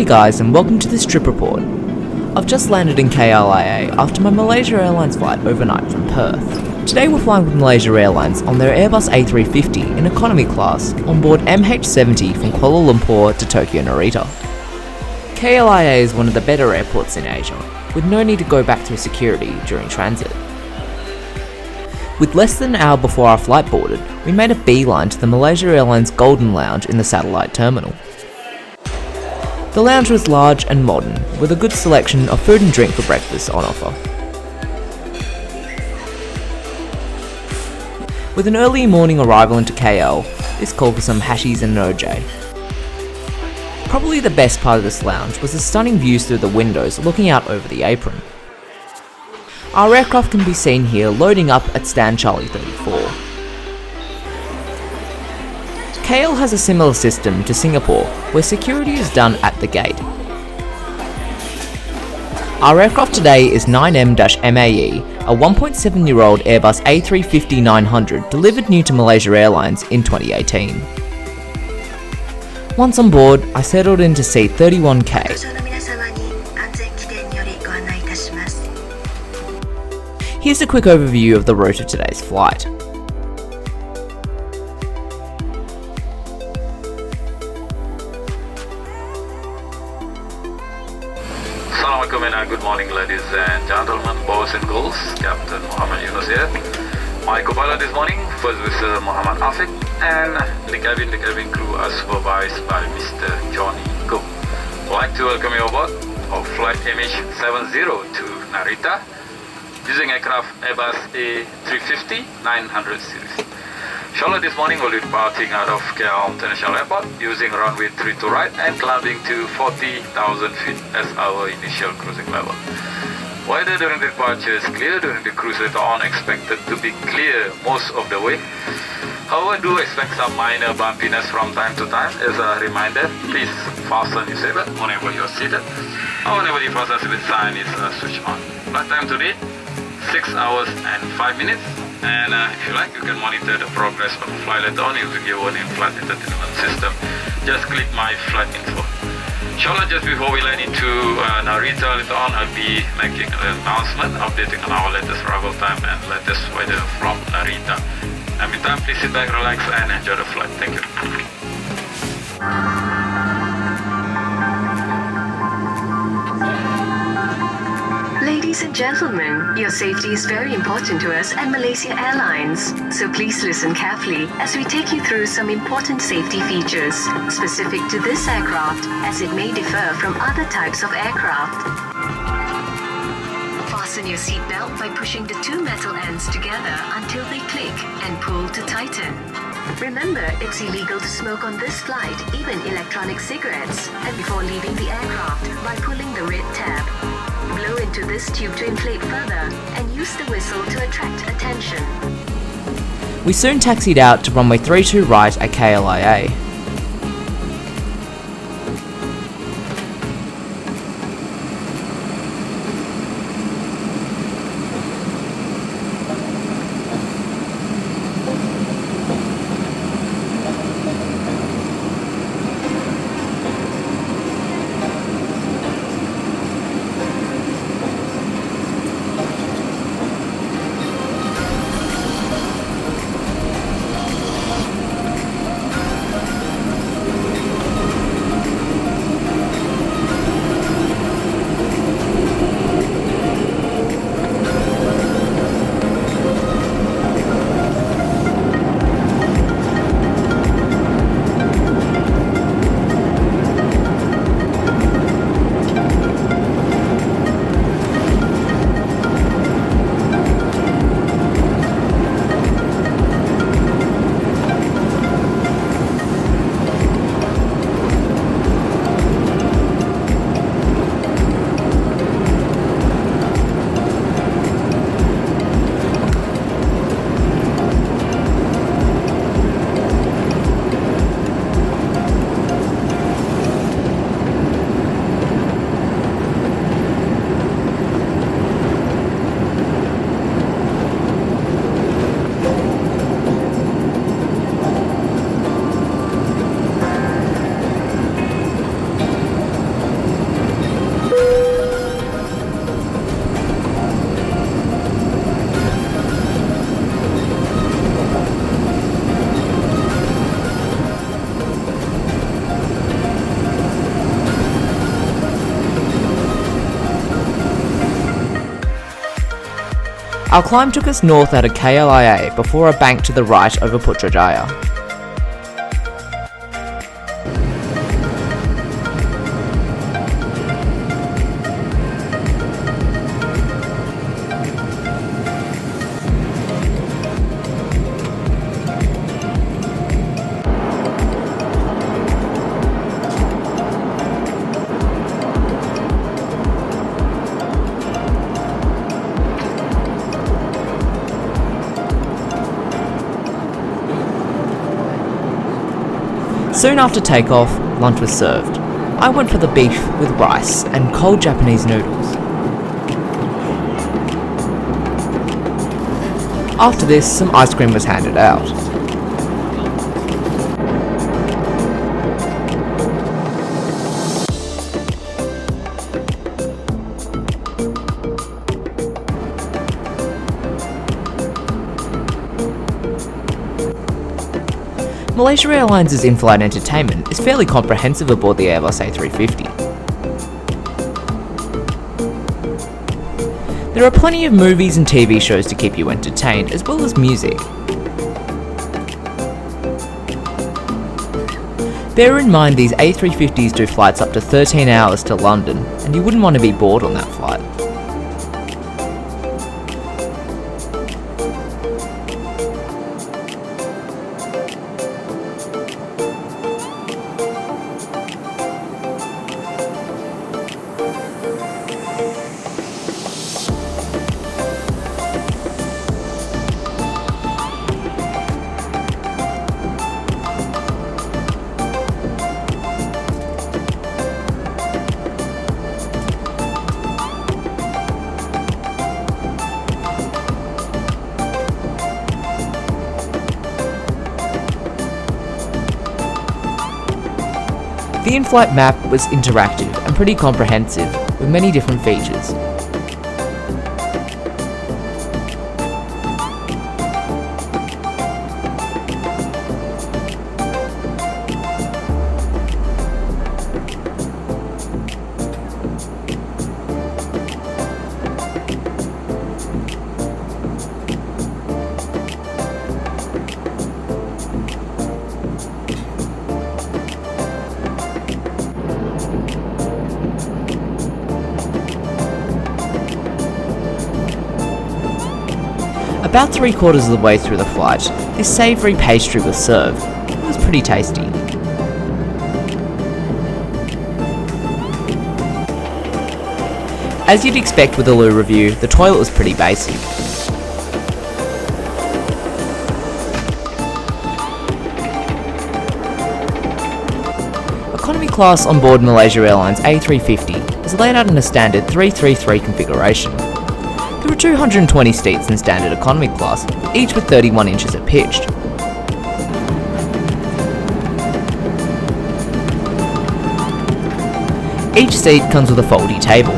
Hey guys, and welcome to this trip report. I've just landed in KLIA after my Malaysia Airlines flight overnight from Perth. Today we're flying with Malaysia Airlines on their Airbus A350 in economy class on board MH70 from Kuala Lumpur to Tokyo Narita. KLIA is one of the better airports in Asia, with no need to go back through security during transit. With less than an hour before our flight boarded, we made a beeline to the Malaysia Airlines Golden Lounge in the satellite terminal. The lounge was large and modern, with a good selection of food and drink for breakfast on offer. With an early morning arrival into KL, this called for some hashies and an OJ. Probably the best part of this lounge was the stunning views through the windows looking out over the apron. Our aircraft can be seen here loading up at stand Charlie 34. KL has a similar system to Singapore, where security is done at the gate. Our aircraft today is 9M-MAE, a 1.7-year-old Airbus A350-900 delivered new to Malaysia Airlines in 2018. Once on board, I settled into seat 31K. Here's a quick overview of the route of today's flight. Assalamualaikum and good morning ladies and gentlemen, boys and girls. Captain Muhammad Yunus here. My co-pilot this morning, First Officer Muhammad Afiq, and the cabin crew are supervised by Mr. Johnny Cook. I'd like to welcome you aboard of flight MH70 to Narita using aircraft Airbus A350-900 series. Inshallah, this morning we'll be departing out of KL International Airport using runway 32 right and climbing to 40,000 feet as our initial cruising level. Weather during the departure is clear. During the cruise later on expected to be clear most of the way. However, do expect some minor bumpiness from time to time. As a reminder, please fasten your seatbelt whenever you're seated or whenever the process with sign is switched on. Flight time today, 6 hours and 5 minutes. And if you like, you can monitor the progress of the flight later on using your own in-flight entertainment system. Just click my flight info. Inshallah, just before we land into Narita later on, I'll be making an announcement, updating on our latest arrival time and latest weather from Narita. In the meantime, please sit back, relax and enjoy the flight. Thank you. Ladies and gentlemen, your safety is very important to us at Malaysia Airlines, so please listen carefully as we take you through some important safety features specific to this aircraft, as it may differ from other types of aircraft. Fasten your seatbelt by pushing the two metal ends together until they click and pull to tighten. Remember, it's illegal to smoke on this flight, even electronic cigarettes, and before leaving the aircraft by pulling the red tab. Blow into this tube to inflate further and use the whistle to attract attention. We soon taxied out to runway 32 right at KLIA. Our climb took us north out of KLIA before a bank to the right over Putrajaya. Soon after takeoff, lunch was served. I went for the beef with rice and cold Japanese noodles. After this, some ice cream was handed out. Malaysia Airlines' in-flight entertainment is fairly comprehensive aboard the Airbus A350. There are plenty of movies and TV shows to keep you entertained, as well as music. Bear in mind these A350s do flights up to 13 hours to London, and you wouldn't want to be bored on that flight. The in-flight map was interactive and pretty comprehensive, with many different features. About 3/4 of the way through the flight, this savoury pastry was served. It was pretty tasty. As you'd expect with a loo review, the toilet was pretty basic. Economy class on board Malaysia Airlines A350 is laid out in a standard 333 configuration. There are 220 seats in standard economy class, each with 31 inches at pitched. Each seat comes with a foldy table.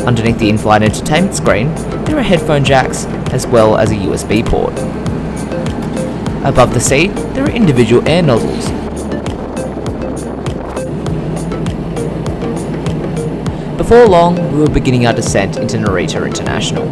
Underneath the in-flight entertainment screen, there are headphone jacks as well as a USB port. Above the seat, there are individual air nozzles. Before long, we were beginning our descent into Narita International.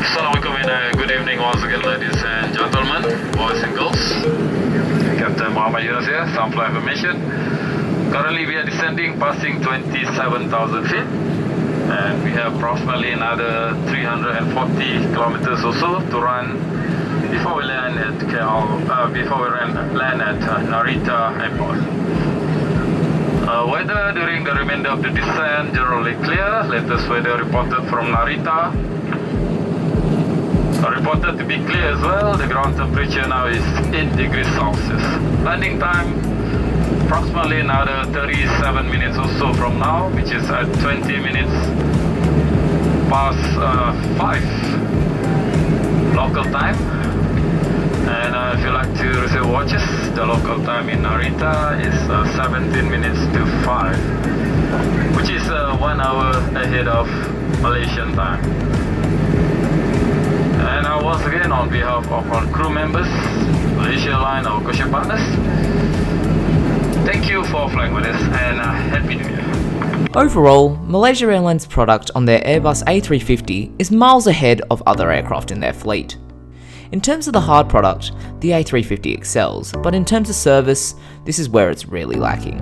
Assalamualaikum and good evening once again, ladies and gentlemen, boys and girls. Captain Muhammad Yunus here, some flight information. Currently we are descending, passing 27,000 feet. And we have approximately another 340 kilometers or so to run before we land at Narita Airport. Weather during the remainder of the descent generally clear. Latest weather reported from Narita reported to be clear as well. The ground temperature now is 8 degrees Celsius. Landing time approximately another 37 minutes or so from now, which is at 20 minutes past 5 local time. And if you like to receive watches, the local time in Narita is 17 minutes to 5. which is 1 hour ahead of Malaysian time. And once again, on behalf of our crew members, Malaysia Airlines, our cushion partners, thank you for flying with us and Happy New Year. Overall, Malaysia Airlines' product on their Airbus A350 is miles ahead of other aircraft in their fleet. In terms of the hard product, the A350 excels, but in terms of service, this is where it's really lacking.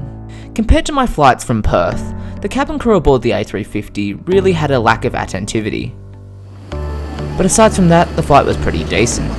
Compared to my flights from Perth, the cabin crew aboard the A350 really had a lack of attentivity. But aside from that, the flight was pretty decent.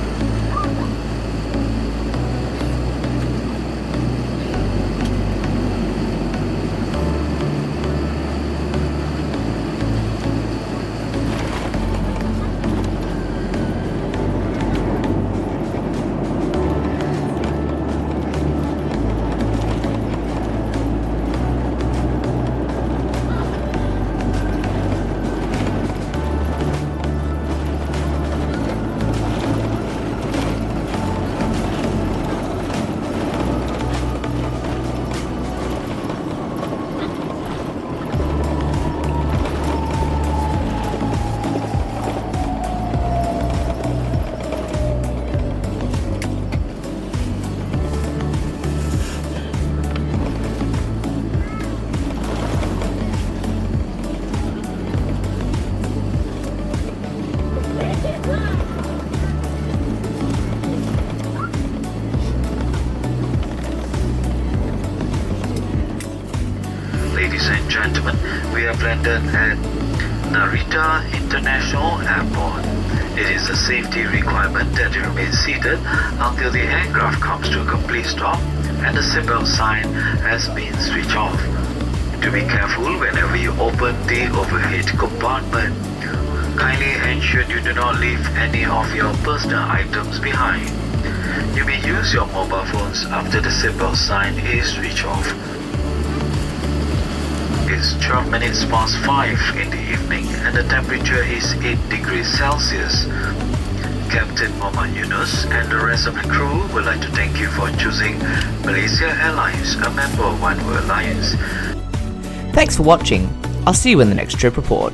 Ladies and gentlemen, we have landed at Narita International Airport. It is a safety requirement that you remain seated until the aircraft comes to a complete stop and the seatbelt sign has been switched off. To be careful whenever you open the overhead compartment. Kindly ensure you do not leave any of your personal items behind. You may use your mobile phones after the seatbelt sign is switched off. It's 12 minutes past 5 in the evening and the temperature is 8 degrees Celsius. Captain Muhammad Yunus and the rest of the crew would like to thank you for choosing Malaysia Airlines, a member of One World Alliance. Thanks for watching. I'll see you in the next trip report.